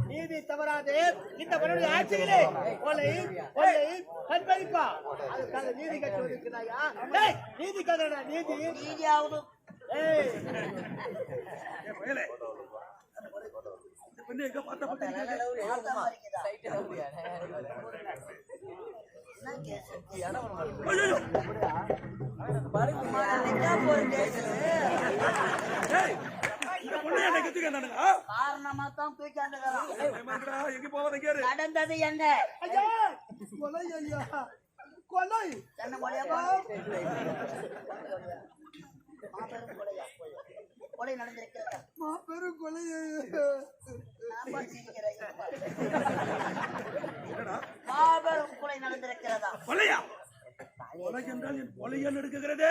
நீதி தவறாது இந்த மனுடைய ஆட்சியிலே கொலை கொலை கற்பழிப்பா அதுக்காக நீதி கட்டுவதற்கிறாயா? நீதி கதடா நீதி நீதியாவது காரணமா தான் நடந்தது என்ன கொலை ஐயா கொலை என்ன கொலையா கொலை நடந்திருக்கிறது மாபெரும் கொலை மாபெரும் கொலை நடந்திருக்கிறதா கொலையா? கொலை என்றால் என் கொலையா நடக்குகிறது?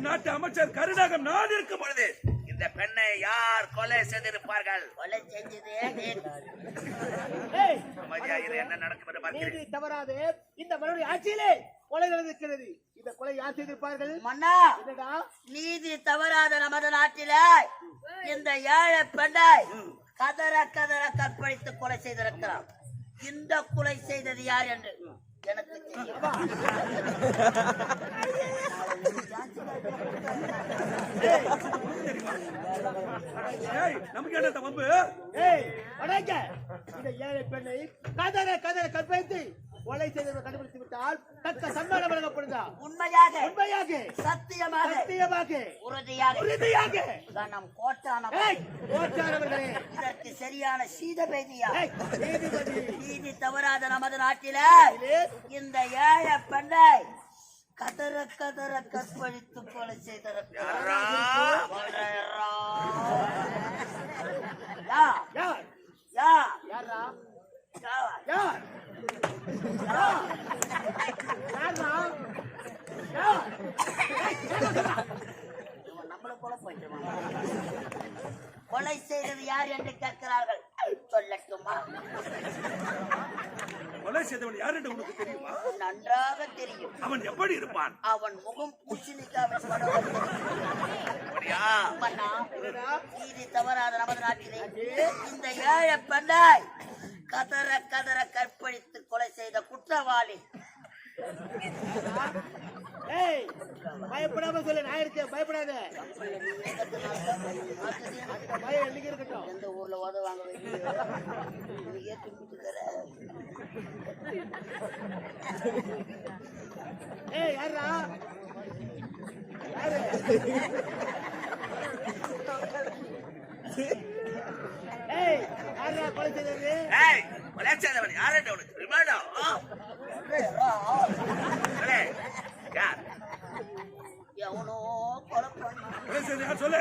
நாட்டு அமைச்சர் கருணாகம் நான் இருக்கும் பொழுது இந்த பெண்ணை யார் கொலை செய்திருப்பார்கள்? கொலை செஞ்சது என்ன நடக்கும் என்று பார்க்கிறேன். தவறாது இந்த மனுடைய ஆட்சியிலே கொலை நடந்திருக்கிறது. இந்த கொலை யார் செய்திருப்பார்கள்? மன்னா நீதி தவறாத நமது நாட்டிலே இந்த ஏழை பெண்ணை கதற கதற கற்பழித்து கொலை செய்திருக்கிறார். இந்த கொலை செய்தது யார் என்று எனக்கு தெரியும். நமக்கு என்ன தம்பு? இந்த ஏழை பெண்ணை கதற கதற கற்பழித்து கொலை செய்தவர்கள் கண்டுபிடித்து விட்டால் தக்க சன்மானம் வழங்கப்படுதா? உண்மையாக உண்மையாக சத்தியமாக சத்தியமாக உறுதியாக உறுதியாக நம் கோட்டானவர்களே இதற்கு சரியான சீதபேதியா நீதி தவறாத நமது நாட்டில இந்த ஏழை பெண்ணை கதற கதற கற்பழித்து கொலை செய்திருக்கிறார். கொலை செய்தது யார் என்று கேட்கிறார்கள். சொல்லட்டுமா? கொலை செய்தவன் யார் என்று உனக்கு தெரியுமா? நன்றாக தெரியும். அவன் எப்படி இருப்பான்? அவன் முகம் நீதி தவறாத நமது நாட்டிலே இந்த ஏழை பெண்ணை கதற கதற கற்பழித்து கொலை செய்த குற்றவாளி. பயப்படாம சொல்லு, நான் இருக்கேன், பயப்படாத. பயம் என்னைக்கு இருக்கட்டும். எந்த ஊர்ல உதவாங்க யாரா கொலை செய்தது? கொலை செய்தவன் யார் என்று உனக்கு தெரியுமாடா? எவனோ கொலை பண்ண சொல்லு.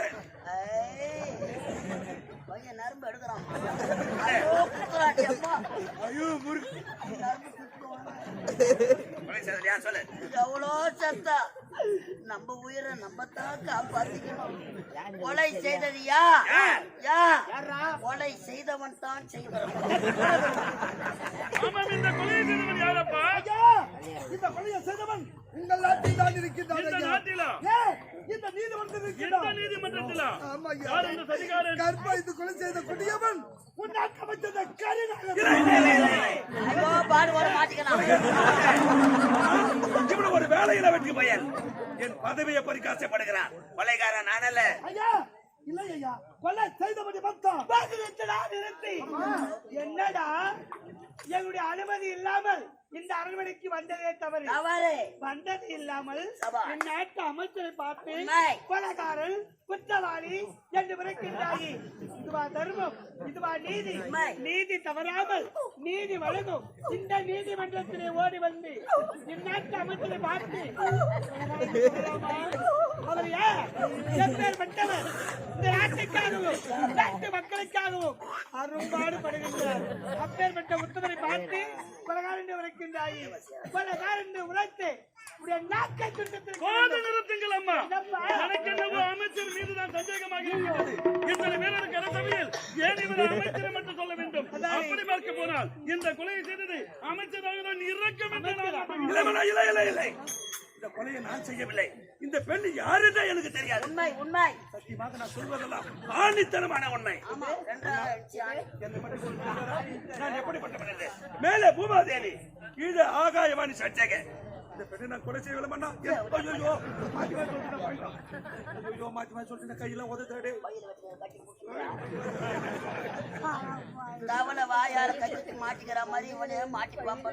பையன் நரம்பு எடுக்கிறான். எவ்வளோ சத்தா நம்ம உயிரை நம்ம தான் காப்பாத்திக்கணும். கொலை செய்தது கொலை செய்தவன் தான் செய்வான். இந்த கொலையை செய்தவன் உங்கள் நாட்டில் தான் இருக்கின்றான். கற்பழித்து கொலை செய்த கொடியவன் ஒரு வேலையில வெற்றி பயன் என் பதவியை பறிக்க ஆசைப்படுகிறான். கொலைகாரன் நான் அல்ல. இல்லை ஐயா, கொலை செய்தபடி என்னடா எங்களுடைய அனுமதி இல்லாமல் இந்த அரண்மனைக்கு வந்ததே தவறு. வந்தது இல்லாமல் நாட்டு அமைச்சரை பார்த்து கொலைகாரன் குற்றவாளி என்று விரைக்கின்றாயே. இதுவா தர்மம்? இதுவா நீதி? நீதி தவறாமல் நீதி வழங்கும் இந்த நீதிமன்றத்திலே ஓடி வந்து இந்நாட்டு அமைச்சரை பார்த்து அவர் எப்பேற்பட்டவர் இந்த நாட்டுக்காகவும் நாட்டு மக்களுக்காகவும் அரும்பாடுபடுகின்றார். அப்பேற்பட்ட உத்தவரை பார்த்து கொலைகாரன் என்று விரைக்கின்றாயே. கொலைகாரன் என்று உரைத்து நாட்டை நிறுத்துங்கள் அம்மா. அமைச்சர் மீதுதான் சந்தேகமாக இருக்கிறது. இத்தனை பேருக்கு அரசவையில் ஏன் இவர் அமைச்சர் என்று சொல்ல வேண்டும்? அப்படி பார்க்க போனால் இந்த கொலையை செய்தது அமைச்சராக தான் இறக்கம். இல்லை, இந்த கொலையை நான் செய்யவில்லை. இந்த பெண் யார் என்று எனக்கு தெரியாது. உண்மை உண்மை சத்தியமாக நான் சொல்வதெல்லாம் ஆணித்தனமான உண்மை. ஆமா ரெண்டாவது என்னை மட்டும் சொல்லுங்க. நான் எப்படிப்பட்டவன் என்று. மேலே பூமாதேவி, கீழே ஆகாயவாணி சட்சக. இந்த பெண்ணை நான் கொலை செய்ய விடமாட்டா. ஐயோ மாத்தி சொல்லிட்டு கையில உதத்தாடு. தவளை வாயால கட்டி மாட்டிக்கிற மாதிரி இவனே மாட்டிக்குவான்.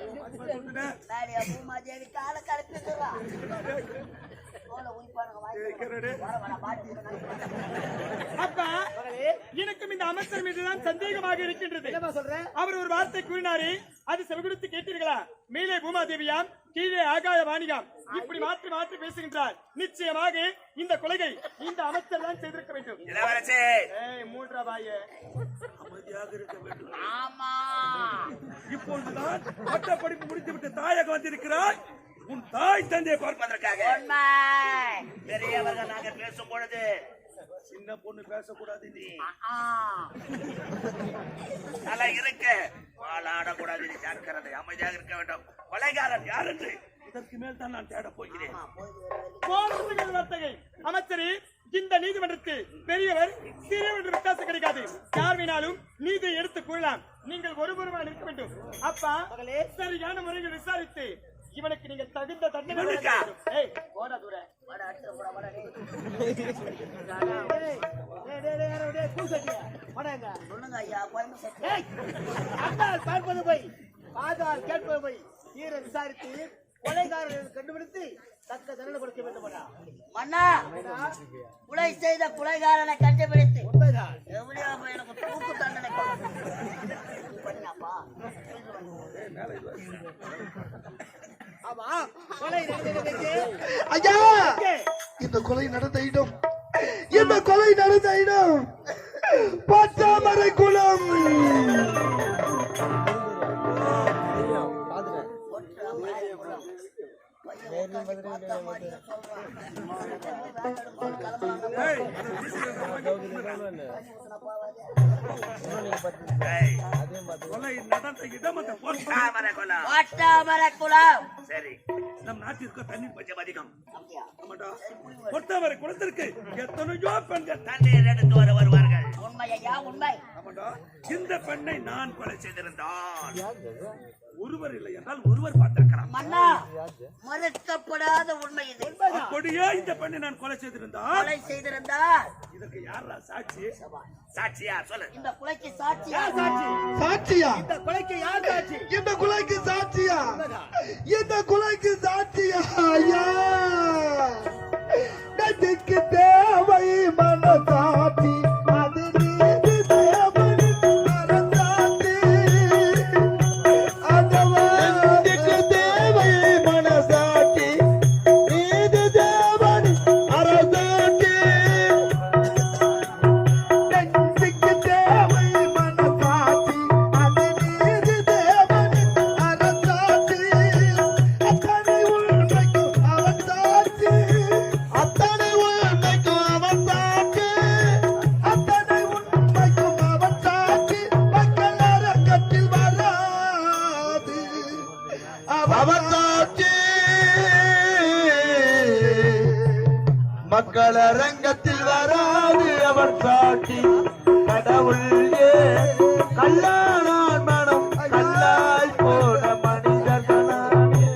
பூமாதேவி கால கலப்பிடுறா. அப்பா, எனக்கும் இந்த அமைச்சர் மீதுதான் சந்தேகமாக இருக்கின்றது. அவர் ஒரு வார்த்தை கூறினாரே, அது செவிகுடுத்து கேட்டீர்களா? மேலே பூமாதேவியாம், கீழே ஆகாய வாணியாம், இப்படி மாற்றி மாற்றி பேசுகின்றார். நிச்சயமாக இந்த கொலையை இந்த அமைச்சர் தான் செய்திருக்க வேண்டும். மூன்றாவாயே அமைதியாக இருக்க வேண்டும். ஆமா, இப்பொழுதுதான் பட்ட படிப்பு முடித்துவிட்டு தாயக வந்திருக்கிறார். உன் தாய் தந்தையை பார்ப்பதற்காக. பெரியவர்கள் நாங்கள் பேசும் பொழுது சின்ன பொண்ணு பேசக்கூடாது. நீ நல்லா இருக்க வாழாடக்கூடாது. நீ ஜாக்கிரதை, அமைதியாக இருக்க வேண்டும். கொலைகாரன் யார் என்று இதற்கு மேல் தான் நான் தேட போகிறேன். அமைச்சரே, இந்த நீதிமன்றத்தில் பெரியவர் சிறியவர் என்று வித்தியாசம் கிடைக்காது. யார் வேணாலும் நீதியை எடுத்துக் கூறலாம். நீங்கள் ஒருவருமா இருக்க வேண்டும். அப்பா, சரியான முறையில் விசாரித்து இவனுக்கு நீங்கள் தகுந்த தண்டனை பார்ப்பது போய் ஆதார் கேட்பது போய் தீர விசாரித்து கொலைகாரர்களை கண்டுபிடித்து தக்க தண்டனை கொடுக்க வேண்டும். மன்னா, கொலை செய்த கொலைகாரனை கண்டுபிடித்து உண்மைதான் எனக்கு தூக்கு தண்டனை பண்ணாப்பா. ஆமா, கொலை ஐயா, இந்த கொலை நடந்த இடம், இந்த கொலை நடந்த இடம் பச்சாமரை குளம். கொலை நடந்த இடம் அந்த சரி. நம் நாட்டிற்கு தண்ணீர் பஞ்சம் அதிகம். பொறுத்தவரை குளத்திற்கு எத்தனையோ பெண்கள் தண்ணீர் எடுத்து வருவார்கள். உண்மையா? உண்மை. இந்த பெண்ணை நான் கொலை செய்திருந்தான் ஒருவர் இல்லை என்றால் ஒருவர் பார்த்திருக்கிறார். மன்னா, மறுக்கப்படாத உண்மை இது. அப்படியே இந்த பெண்ணை நான் கொலை செய்திருந்தால் இதற்கு யாரா சாட்சி? சாட்சியா சொல்லு. இந்த கொலைக்கு சாட்சியா? சாட்சியா? இந்த கொலைக்கு யார் சாட்சி? இந்த கொலைக்கு சாட்சியா? இந்த கொலைக்கு சாட்சியா? ஐயா, நதிக்கு தேவை மனசாட்சி, அது நீதி தேவன் மனசாட்சி. நதிக்கு தேவை மனசாட்சி, நீதி தேவன் அரசாட்சி. நதிக்கு தேவை மனசாட்சி, அது நீதி தேவன் அரசாட்சி. அத்தனை உண்மைக்கும் அவன் சாட்சி, அத்தனை உண்மைக்கும் அவன் சாட்சி, அத்தனை உண்மைக்கும் அவன் சாட்சி. மக்கள் அரங்கத்தில் வராது அவன் சாட்சி, மக்கள் அரங்கத்தில் வராது அவன் சாட்சி. கடவுள் கல்லானான் மனம் கல்லாய் போன மனிதர்களானே.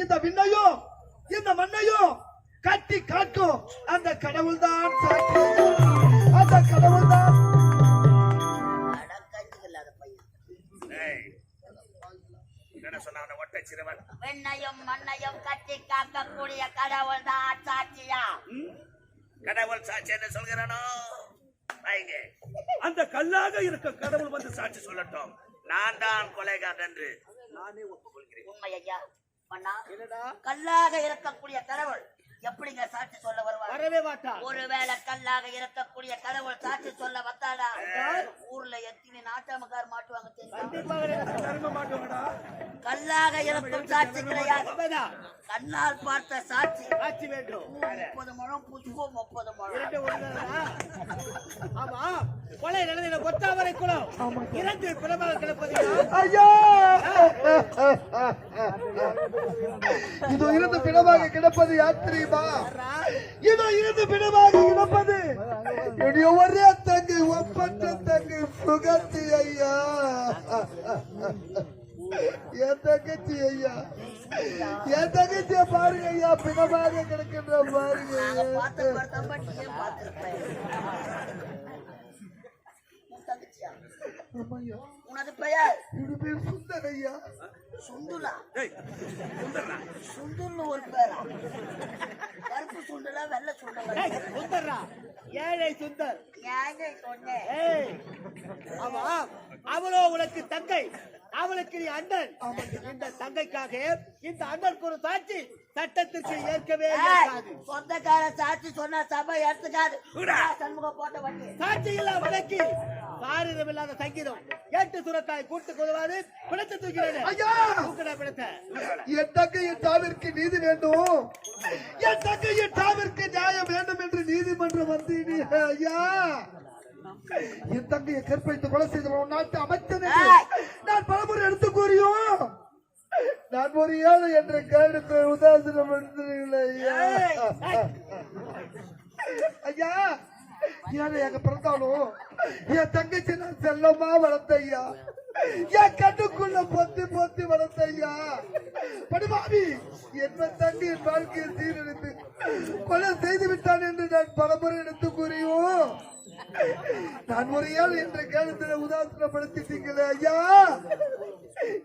இந்த விண்ணையும் இந்த மண்ணையும் கட்டி காக்கும் அந்த கடவுள் தான் சாட்சி. அந்த கடவுள் தான் என்ன சொன்ன ஒட்டை சிறுவன் விண்ணையும் மண்ணையும் கட்டி காக்கக்கூடிய கடவுள் தான் சாட்சியா. கடவுள் சாட்சி என்று சொல்கிறானோ அந்த கல்லாக இருக்க கடவுள் வந்து சாட்சி சொல்லட்டும். நான் தான் கொலைகாரன் என்று நானே ஒப்புக்கொள்கிறேன். உண்மை ஐயா. மன்னா, கல்லாக இருக்கக்கூடிய கடவுள் எப்படிங்க சாட்சி சொல்ல வருவார்? வரவே மாட்டா. ஒருவேளை கல்லாக இருக்கக்கூடிய கடவுள் சாட்சி சொல்ல வந்தாடா ஊர்ல எத்தனை நாட்டாமக்கார் மாட்டுவாங்க தெரியுமா? கல்லாக இருக்கும் சாட்சி கிடையாது. கண்ணால் பார்த்த சாட்சி சாட்சி வேண்டும். 30 முழம் புஷ்பம் 30 முழம். ஆமா, கொலை நடந்த கொத்தாவரை குளம் 2 பிறமாக கிடப்பது. ஐயா, இதோ இருந்து பிணமாக கிடப்பது யார் தெரியுமா? இதோ இருந்து பிணமாக கிடப்பது என்னுடைய ஒரே தங்கை, ஒப்பற்ற தங்கை சுகந்தி ஐயா. என் தங்கச்சி ஐயா, என் தங்கச்சிய பாருங்க ஐயா, பிணமாக கிடக்கின்ற பாருங்க. உனது பெயர்? இது பேர் சுந்தர் ஐயா. சுந்துலா? சுந்துல்னு ஒரு பேரா? கருப்பு சுண்டலா வெள்ளை சுண்டலா? ஏழை சுந்தர். ஏங்க சொன்னேன். ஆமா, அவளோ உனக்கு தங்கை, அவளுக்கு நீ அண்ணன். இந்த தங்கைக்காக இந்த அண்ணனுக்கு ஒரு சாட்சி சட்டத்திற்கு ஏற்கவே ஏற்காது. சொந்தக்கார சாட்சி சொன்னா சபை எடுத்துக்காது. சண்முகம் போட்ட வண்டி சாட்சி இல்ல வழக்கி சாரிதம் இல்லாத சங்கீதம் 8 சுரக்காய் கூட்டு கொள்வாரு பிடித்து தூக்கிறேன். ஐயா, என் தங்கையின் தாவிற்கு நீதி வேண்டும், என் தங்கையின் தாவிற்கு நியாயம் வேண்டும் என்று நீதிமன்றம் வந்தீங்க ஐயா. என் தங்கையை கற்பழித்து கொலை செய்த நாட்டு அமைச்சர் நான் பலமுறை எடுத்து கூறியும் நான் ஒரு ஏழை என்ற கேடுக்கு உதாசனம் ஐயா. ஏழையாக பிறந்தாலும் என் தங்கச்சி நான் செல்லமா வளர்த்த ஐயா. என் கண்ணுக்குள்ள பொத்தி பொத்தி வளர்த்த ஐயா. படுபாவி என்ன தங்கி என் வாழ்க்கையை சீரழித்து கொலை செய்து விட்டான் என்று நான் பலமுறை எடுத்து கூறியும் நான் ஒரு ஏழை என்ற கேள்வியை உதாசனப்படுத்திட்டீங்களே ஐயா.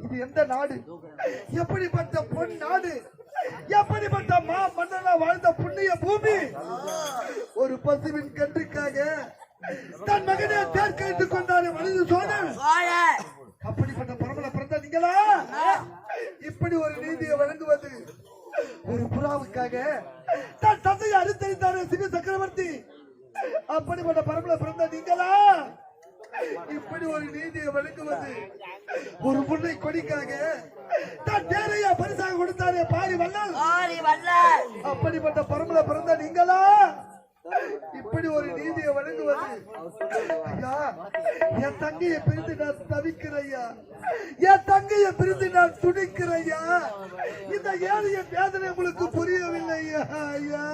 இது எந்த நாடு? எப்படிப்பட்ட பொன் நாடு? எப்படிப்பட்ட மா மன்னனா வாழ்ந்த புண்ணிய பூமி? ஒரு பசுவின் கன்றுக்காக தன் மகனை தேர்க்கழித்துக் கொண்டாரு மனித சோழன். அப்படிப்பட்ட பரமல பிறந்த நீங்களா இப்படி ஒரு நீதியை வழங்குவது? ஒரு புறாவுக்காக தன் தந்தையை அறுத்தறிந்தாரு சிவ சக்கரவர்த்தி. அப்படிப்பட்ட பரமல பிறந்த நீங்களா இப்படி ஒரு நீதியை வழங்குவது? ஒரு முல்லை கொடிக்காக தன் தேரையா பரிசாக கொடுத்தாரே பாரி வள்ளல். அப்படிப்பட்ட பரமல பிறந்த நீங்களா இப்படி ஒரு நீதியை வழங்குவது? ஐயா, என் தங்கையை பிரிந்து நான் தவிக்கிறையா, என் தங்கையை பிரிந்து நான் துடிக்கிறையா. இந்த ஏழைய வேதனை உங்களுக்கு புரியவில்லை ஐயா.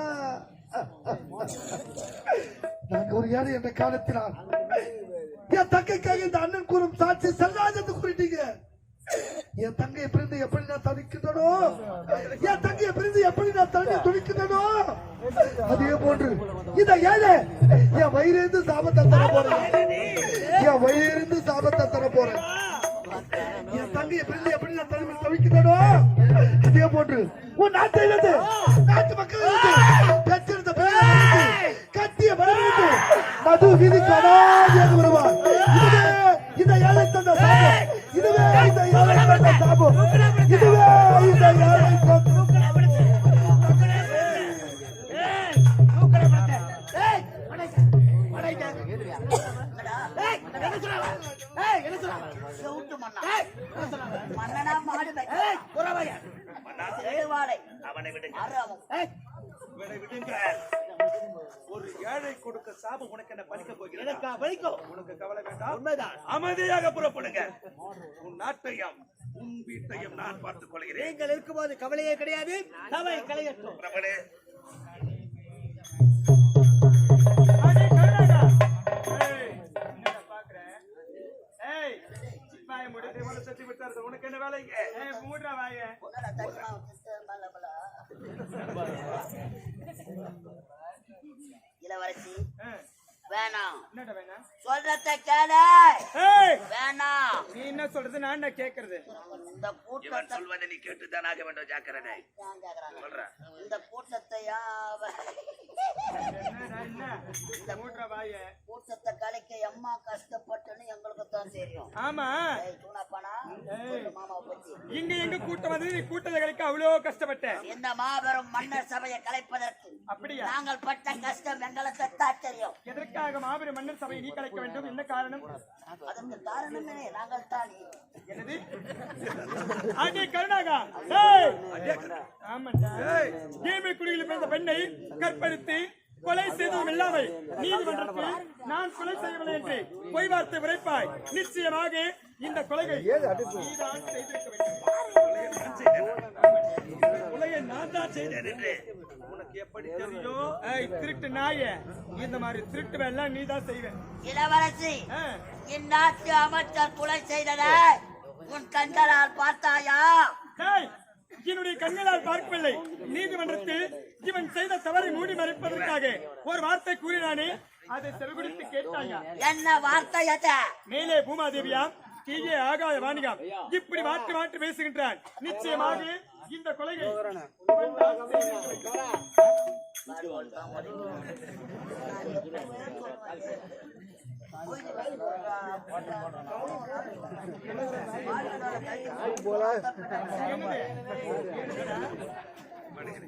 நாங்க ஒரு ஏழை என்ற காலத்தினால் என் தங்கைக்காக இந்த அண்ணன் கூறும் சாட்சி செல்லாது என்று கூறிட்டீங்க. என் தங்கையை பிரிந்து எப்படி நான் தவிக்கின்றனோ, என் தங்கையை பிரிந்து எப்படி நான் தண்ணி துடிக்கின்றனோ, அதே போன்று இந்த ஏழை என் வயிறிருந்து சாபத்தை தர போறேன். என் வயிறிருந்து சாபத்தை தர போறேன். என் தங்கையை பிரிந்து எப்படி நான் தண்ணி தவிக்கின்றனோ அதே போன்று உன் நாட்டிலிருந்து நாட்டு மக்களிலிருந்து பெற்றிருந்த கட்டிய மனதிலிருந்து மது வீதி கடாதியாக வருவார். இந்த ஏழை தந்த சாபம், இதுவே இந்த ஏழை தந்த சாபம், இதுவே இந்த ஏழை அவனை விடுங்க. ஒரு ஏழை கொடுக்க சாபம் உனக்கு என்ன பலிக்க போகிறேன்? உனக்கு கவலை வேண்டாம். உண்மைதான். அமைதியாக புறப்படுங்க. உன் நாட்டையும் உன் வீட்டையும் நான் பார்த்துக் கொள்கிறேன். நீங்கள் இருக்கும்போது கவலையே கிடையாது. சபை கலையட்டும். பிரபலே, உனக்கு என்ன வேலைங்க? மூடுற வாய இளவரசி ஆ, வேணாம், என்னடா வேணாம்? சொல்றத கேளு. ஏய், வேணாம். நீ என்ன சொல்றது நான் என்ன கேக்குறது? இந்த இவன் கூட்டத்தை சொல்வதை நீ கேட்டுத்தான் ஆக வேண்டும். ஜாக்கிரதை. ஏன் கேக்குறாங்க? சொல்றேன். இந்த கூட்டத்தை என்னடா என்ன? இந்த மூட்ற வாய. கூட்டத்தை கலைக்க எம்மா கஷ்டப்பட்டுன்னு எங்களுக்கு தான் தெரியும். ஆமா, ஏய், சூனாப்பானா, சொல்லு மாமாவை பத்தி. இங்க எங்க கூட்டம் வந்து நீ கூட்டத்தை கலைக்க அவ்வளவு கஷ்டப்பட்ட. இந்த மாபெரும் மன்னர் சபையை கலைப்பதற்கு அப்படியா? நாங்கள் பட்ட கஷ்டம் எங்களுக்கு தான் தெரியும். எதற்காக மாபெரும் மன்னர் சபையை நீ கலைக்க வேண்டும்? என்ன காரணம்? அதற்கு காரணமே நாங்கள் தான். என்னது? ஆகிய கருணாகா, ஏய்! ஆமாண்டா. தீமை குடியில் பிறந்த பெண்ணை கற்பழித்து கொலை செய்ததும் இல்லாமல் நீதிமன்றத்தில் நான் கொலை செய்யவில்லை என்று பொய் வார்த்தை உரைப்பாய். நிச்சயமாக இந்த கொலையை நீதான் செய்திருக்க வேண்டும். கொலையை நான் தான் செய்தேன் என்று உனக்கு எப்படி தெரியும்? ஏய், திருட்டு நாயே, இந்த மாதிரி திருட்டு எல்லாம் நீதான் செய்வேன். இளவரசி, ஆ, இந்நாட்டு அமைச்சர் கொலை செய்ததை உன் கண்களால் பார்த்தாயா? ஏய், என்னுடைய கண்களால் பார்க்கவில்லை. நீதிமன்றத்தில் இவன் செய்த தவறை மூடி மறைப்பதற்காக ஒரு வார்த்தை கூறினானே, அதை செவிகுடித்து கேட்டாயா? என்ன வார்த்தை அது? மேலே பூமாதேவியாம், கீழே ஆகாய வாணிகாம், இப்படி மாற்றி மாற்றி பேசுகின்றான். நிச்சயமாக இந்த கொலையை இவன் தான் செய்திருக்க வேண்டும்.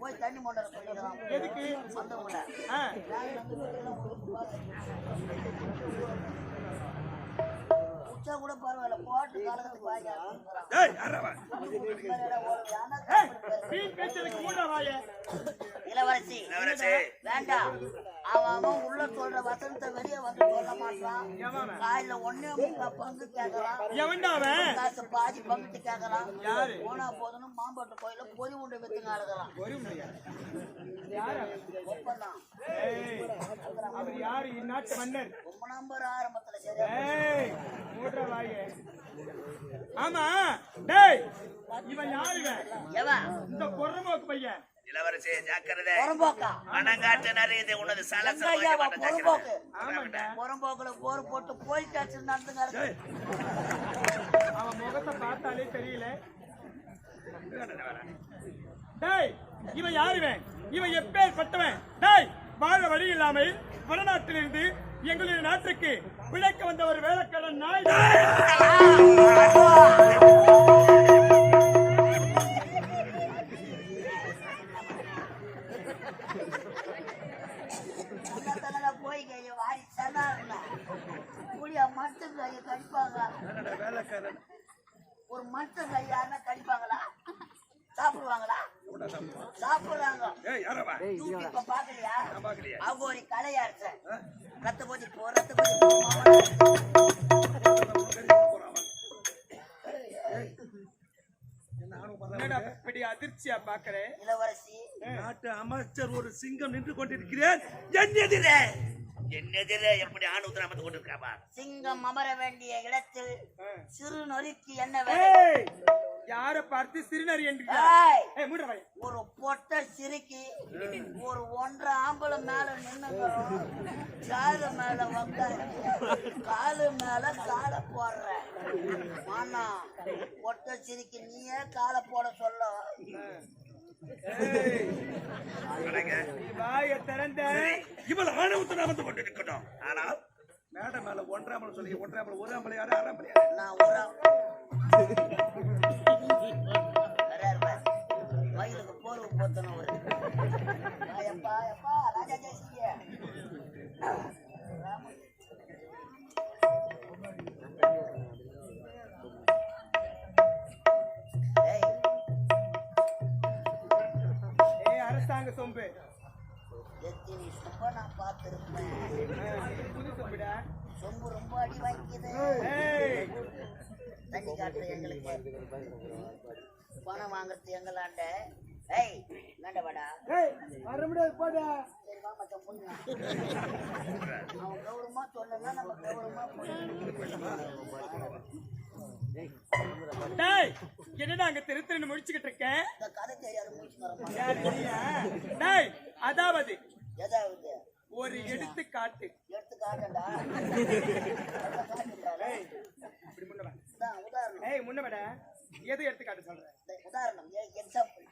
போய் தண்ணி மோட்டர் சொல்லிடலாம். எதுக்கு? வந்தவங்கள ஆ, உச்சா கூட பரவாயில்ல, போட்டு காலத்துக்கு வாங்க. ஏய், யாரவன்? ஏய், வீண் பேச்சலுக்கு மூடா வாயே. இளவரசி, இளவரசி. வேண்டாம். அவன் உள்ள சொல்ற வசனத்தை வெளியே வந்து சொல்ல மாட்டான். எவன்? காலையில ஒன்னே முக்கால் பங்கு கேட்கலாம், எவன்டா அவன்? காசு பாதி பங்குட்டு கேட்கலாம். யாரு? போனா போதுன்னு மாம்பட்டு கோயில பொதி உண்டு வித்துங்க அழுகலாம். ஒரு முடியா? யாரு அவன்? ஒப்பந்தான் ஏய், அவர் யாரு? இந்நாட்டு மன்னர். ரொம்ப நம்பர் ஆரம்பத்துல சரியா ஏய், மூடுற வாயே. ஆமா, டேய், இவன் யாரு இவன்? எவன்? இந்த பொறம்போக்கு பையன். இளவரசி, ஜாக்கிரதை. புறம்போக்கா? மனங்காட்டு நிறைய உனது சலசலம் ஐயா, வைக்க மாட்டேன். புறம்போக்கு. ஆமாண்டா. புறம்போக்குல போர் போட்டு போலீஸ் ஸ்டேஷன் நடந்துங்க. ஏய், அவன் முகத்தை பார்த்தாலே தெரியல. இவன் வரேன். டேய், இவன் யாரு இவன்? இவன் எப்பேற்பட்டவன்? டேய், வாழ வழி இல்லாமல் வடநாட்டிலிருந்து எங்களுடைய நாட்டுக்கு பிழைக்க வந்த ஒரு வேலைக்காரன் நாய். போய் வாரி சொன்னாருன்னா கூடிய மனுஷன் கையை கடிப்பாங்க. என்னடா வேலைக்காரன்? ஒரு மனுஷன் கை யாருன்னா கடிப்பாங்களா? சாப்பிடுவாங்களா? சாப்பிடுறாங்க. ஏய், யாரவன்? தூக்கி இப்ப பாக்கலையா? நான் பார்க்கலையே. அவங்க ஒரு கலையா இருக்க ரத்த கொதி போ ரத்த கொதி போ. என்னடா இப்படி அதிர்ச்சியா பாக்குறேன்? இளவரசி, நாட்டு அமைச்சர் ஒரு சிங்கம் நின்று கொண்டிருக்கிறேன். என்னெதிரே எப்படி ஆண் உத்தரமத்து கொண்டிருக்காமா? சிங்கம் அமர வேண்டிய இடத்தில் சிறு நொறுக்கி என்ன வேலை? ஏய், யார பார்த்து சிறுநரி என்று ஏய், மூடுற வாயே. ஒரு பொட்ட சிரிக்கி ஒரு ஒன்றரை ஆம்பளை மேல நின்னுக்கிறோம், காலு மேல உட்காரு, காலு மேல காலை போடுற மானா. பொட்ட சிரிக்கி நீயே காலை போட சொல்ல. ஏய், நீ வாயை திறந்த. இவள் ஆண் உத்தரமத்து கொண்டிருக்கட்டும். ஆனால் மேடம் மேல ஒன்றாமல் சொல்லி ஒன்றாமல் ஒரு ஆம்பளை யாரு ஆறாம்பளை யாரு? நான் ஒரு வயலுக்கு போர்வு போத்தணும் ஒரு எப்பா எப்பா ராஜா ஜெயசிங்க. ஏய், அரசாங்க சொம்பு. எத்தனை சொம்ப நான் பார்த்திருப்பேன். புது சொம்புடா. சொம்பு ரொம்ப அடி வாங்கிக்குது. ஏய், தண்ணி காட்டுற எங்களுக்கு, பணம் வாங்குறது எங்களாண்ட. ஏய், வேண்ட வாடா. ஏய், வர முடியாது போடா. சரி வா மச்சான் பொண்ணு. அவன் கௌரவமா சொன்னா நம்ம கௌரவமா டேய், என்னடா அங்க திரு திருன்னு முடிச்சுக்கிட்டு இருக்கேன்? இந்த கதை தெரியாது முடிச்சு வரமா. யாரு நீயா? டேய், அதாவது ஏதாவது ஒரு எடுத்துக்காட்டு. எடுத்துக்காட்டா இப்படி முன்ன வா. உதாரணம். ஏய் முன்ன வாடா. எது எடுத்துக்காட்டு சொல்றேன்? உதாரணம் எக்ஸாம்பிள்.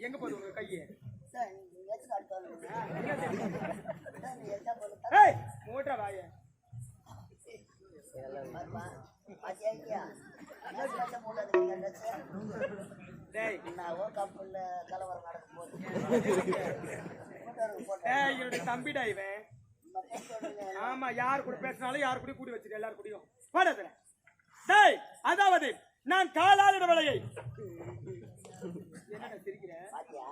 எங்க போகுது உங்க கையே? எடுத்துக்காட்டு. ஏய் மூட்ற வாயே. டேய் நான் ஒரு கப்பல்ல கலவரம் நடக்கும் போது டேய் என்னோட தம்பிடா இவன். ஆமா யார் கூட பேசினாலும் யார் கூட கூடி வச்சிரு எல்லாரும் கூடயும் போடதுல. டேய் அதாவது நான் காலாளிட வேலையை என்னடா சிரிக்கிற? பாத்தியா?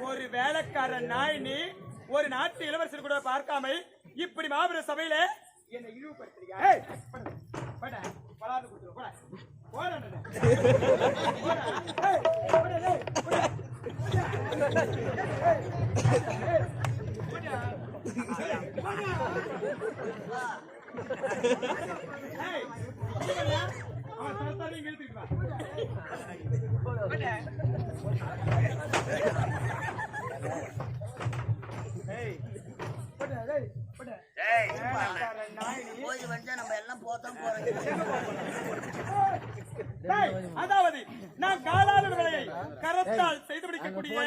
ஒரு வேலைக்காரன் நாய் நீ ஒரு நாட்டு இளவரசர் கூட பார்க்காம இப்படி மாபெரும் சபையில என்னை இழிவுபடுத்துறியா? பலாது கொடுத்துரு போட போய் வந்து நம்ம எல்லாம் போத்தான் போறோம். அதாவது நான் காலாளர் வேலையை கரத்தால் செய்து முடிக்கக்கூடிய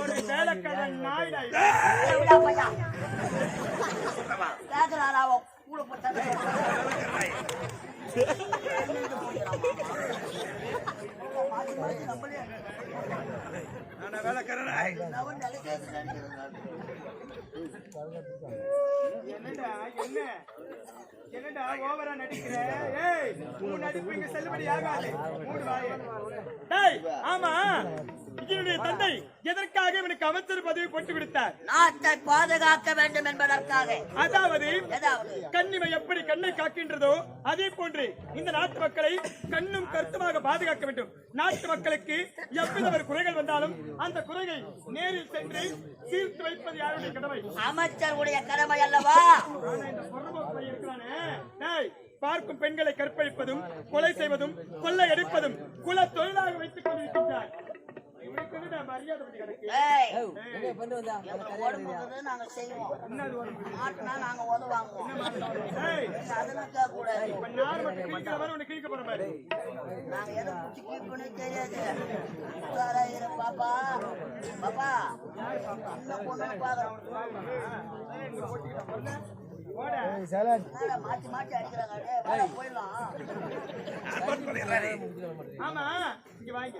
ஒரு வேலைக்காரன் நாயிடாய். கூட போட்டாங்க என்னடா என்ன என்னடா ஓவரா நடிக்கிற? ஏய் உன் நடிப்பு இங்க செல்லுபடி ஆகாது. மூடு வாயே. டேய் ஆமா இதனுடைய தந்தை எதற்காக இவனுக்கு அமைச்சர் பதவி போட்டு விடுத்தார்? நாட்டை பாதுகாக்க வேண்டும் என்பதற்காக. அதாவது ஏதாவது கண்ணிமை எப்படி கண்ணை காக்கின்றதோ அதே போன்று இந்த நாட்டு மக்களை கண்ணும் கருத்துமாக பாதுகாக்க வேண்டும். நாட்டு மக்களுக்கு எவ்வித ஒரு குறைகள் வந்தாலும் அந்த குறையை நேரில் சென்று தீர்த்து வைப்பது யாருடைய கடமை? அமைச்சருடைய கடமை அல்லவா? இந்த பொறுப்பை இருக்கிறானே டேய் பார்க்கும் பெண்களை கற்பழிப்பதும் கொலை செய்வதும் கொள்ளை அடிப்பதும் குல தொழிலாக வைத்துக் கொண்டிருக்கின்றார். மரியாதை நாங்க செய்வோம். மாட்டினா நாங்க உதவாங்குவோம். அதெல்லாம் கேட்க கூடாது. நாங்க எதை பிடிச்சி கீழ்பண்ணே தெரியாது. பாப்பா பாப்பா இன்னும் பொண்ணு பாக்குறோம். மாத்தி மாத்தி அடிக்கிறாங்க. போயிடலாம். ஆமா இங்க வாங்க.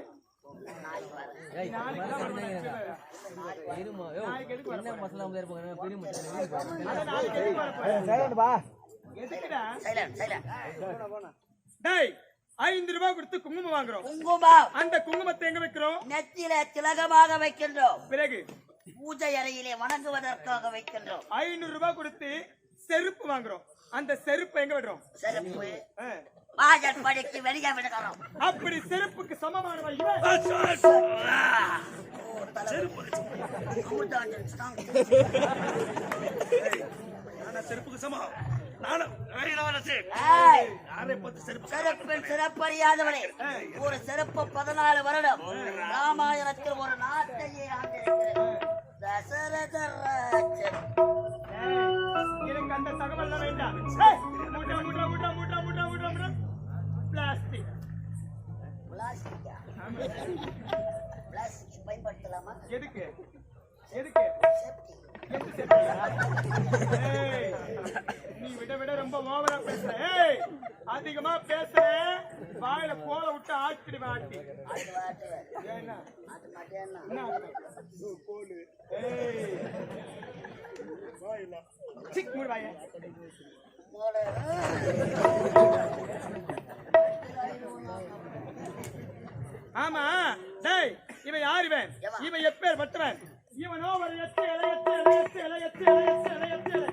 ₹5 கொடுத்து குங்குமம் வாங்குறோம். குங்குமம் அந்த குங்குமத்தை எங்க வைக்கிறோம்? நெத்தியில திலகமாக வைக்கின்றோம். பிறகு பூஜை அறையிலே வணங்குவதற்காக வைக்கின்றோம். ₹500 கொடுத்து செருப்பு வாங்குறோம். அந்த செருப்பு எங்க விடுறோம்? செருப்பு வாஜர் படிக்கு வெளியே விடுகிறோம். அப்படி செருப்புக்கு சமமானவா இவன்? செருப்புக்கு சமம். சிறப்பறியாதவனே ஒரு சிறப்பு 14 வருடம் ராமாயணத்தில் ஒரு நாட்டையே ஆண்டிருக்கிறேன். தசரத ராஜன். எனக்கு அந்த தகவல் வேண்டாம். பிளாஸ்டிக் பயன்படுத்தலாமா? எதுக்கு எதுக்கு? நீ விட விட ரொம்ப ஓவரா பேசுற. அதிகமா பேசுற வாயில கோல விட்டு ஆட்டிடுவேன். ஆட்டி வாய ஆமா. டேய் இவன் யார்? இவன் எப்பேர் பட்டவன்? இவனோ ஒரு எத்து இலையத்து இலையத்து இலையத்து இலையத்து இலையத்து இலை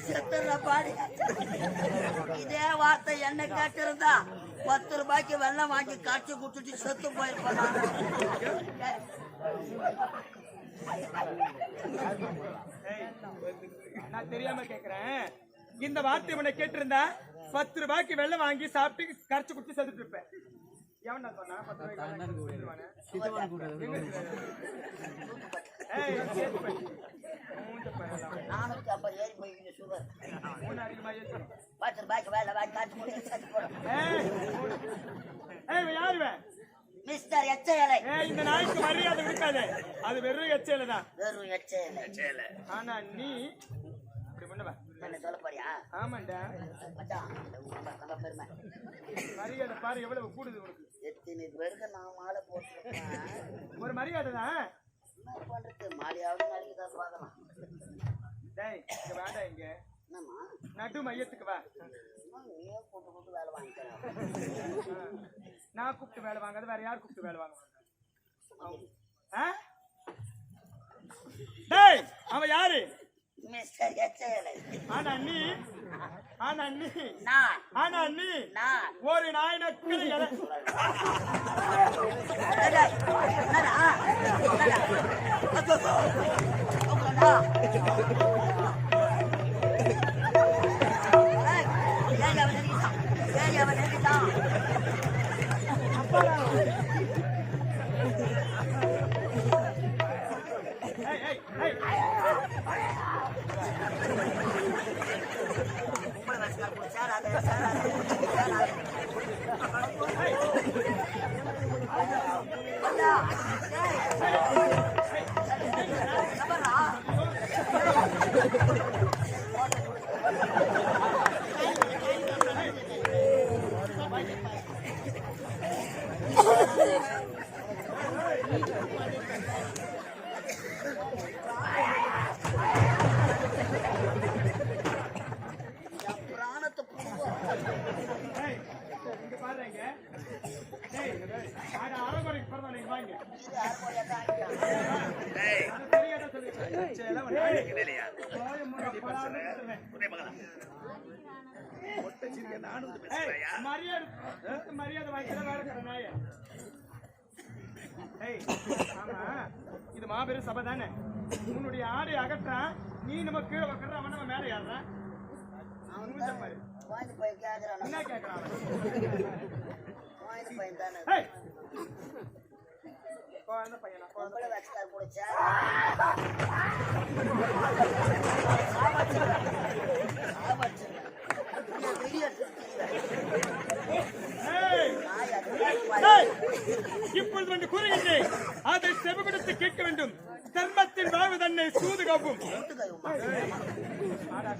செத்துற பாடி. இதே வார்த்தை என்ன கேட்டிருந்தா 10 ரூபாய்க்கு வெள்ளம் வாங்கி காய்ச்சி குடிச்சிட்டு செத்து போயிருப்பாங்க. நான் தெரியாம கேக்குறேன். இந்த வார்த்தை உன்னை கேட்டிருந்தா 10 ரூபாய்க்கு வெள்ளம் வாங்கி சாப்பிட்டு கரைச்சு குடிச்சு செத்துட்டு இருப்பேன். எவன்டா சொன்னா 10 ரூபாய்க்கு? ஏய், சேர்த்து போய். மூஞ்ச பாருடா. 450 ஏறி போயிடுச்சு சுகர். மூணு அதிகமா ஏத்து. 10 ரூபாய்க்கு வேலை வாங்கி காய்ச்சி குடிச்சு செத்து போறோம். ஏய், இவன் யாரு இவன்? மிஸ்டர் எச்சேலை. ஏய், இந்த நாய்க்கு மரியாதை இருக்காது. அது வெறும் எச்சையில தான். வெறும் எச்சேலை. ஆனா நீ இப்படி பண்ணுவ. என்ன சொல்ல போறியா? ஆமாண்டா. மச்சான், நம்ம பெருமை. மரியாதை பாரு எவ்வளவு கூடுது உனக்கு. எத்தனை பேருக்கு நான் மாலை போட்டுருக்கேன். ஒரு மரியாதை தான். என்ன பண்றது? மாலையாவது நாளைக்கு தான் பார்க்கலாம். டேய், இங்க வாடா இங்க. என்னம்மா? நடு மையத்துக்கு வா. நீயே கூட்டு வேலை வாங்கிக்கிறேன். நான் கூப்பிட்டு வேலை வாங்காத வேற யார் கூப்பிட்டு வேலை வாங்குவாங்க? டேய், அவன் யாரு? மிஸ்டர் எச்சேலை. ஆனா நீ நான் ஆனா நீ நான் ஒரு நாய் நக்கல என்னடா? மரியாதை வாங்கிக்கிற வேற நாய. ஆமா, இது மாபெரும் சபை தானே. உன்னுடைய ஆடை அகற்றான், நீ நம்ம கீழே வைக்கிற, அவன் நம்ம மேல ஏறான். என்ன கேட்கறான்? குழந்தை பையனா? இப்பொழுது வந்து கூறுகின்றேன், அதை செவிகொடுத்து கேட்க வேண்டும். தர்மத்தின் வாழ்வு தன்னை சூது காப்பும்.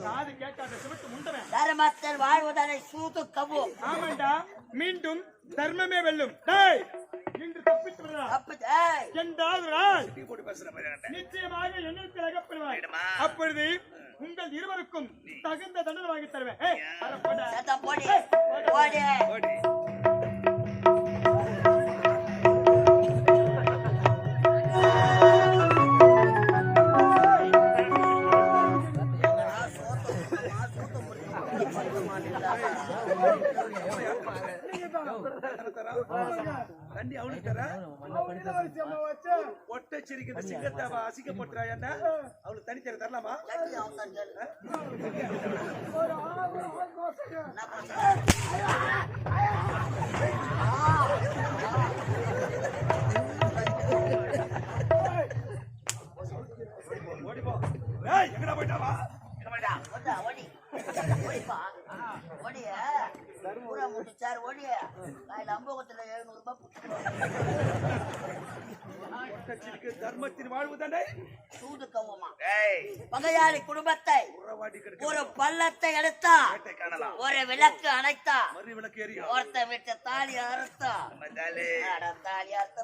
காது கேட்காத சிவத்து முண்டவன். தர்மத்தின் வாழ்வு தன்னை சூது காப்பும். ஆமாண்டா, மீண்டும் தர்மமே வெல்லும். டேய், இன்று தப்பித்து விடலாம் என்றால் ஒரு நாள் நிச்சயமாக எண்ணத்தில் அகப்படுவாய். அப்பொழுது உங்கள் இருவருக்கும் தகுந்த தண்டனை வாங்கி தருவேன். தண்ணி அவனுக்கு ஒட்டச்சிரிக்கிற சிங்கத்தை அசிங்கப்படுத்துறா என்ன? அவளுக்கு தனி தர தரலாமா? ஓடிப்போ. எங்கடா போயிட்டாவா? தர்மத்தின் வாழ்வு தானே சூது கவுமா. பகையாளி குடும்பத்தை ஒரு பள்ளத்தை எடுத்தா, ஒரு விளக்கு அணைத்தா, ஒருத்த விட்டு தாலி அறுத்தா, தாலி அறுத்த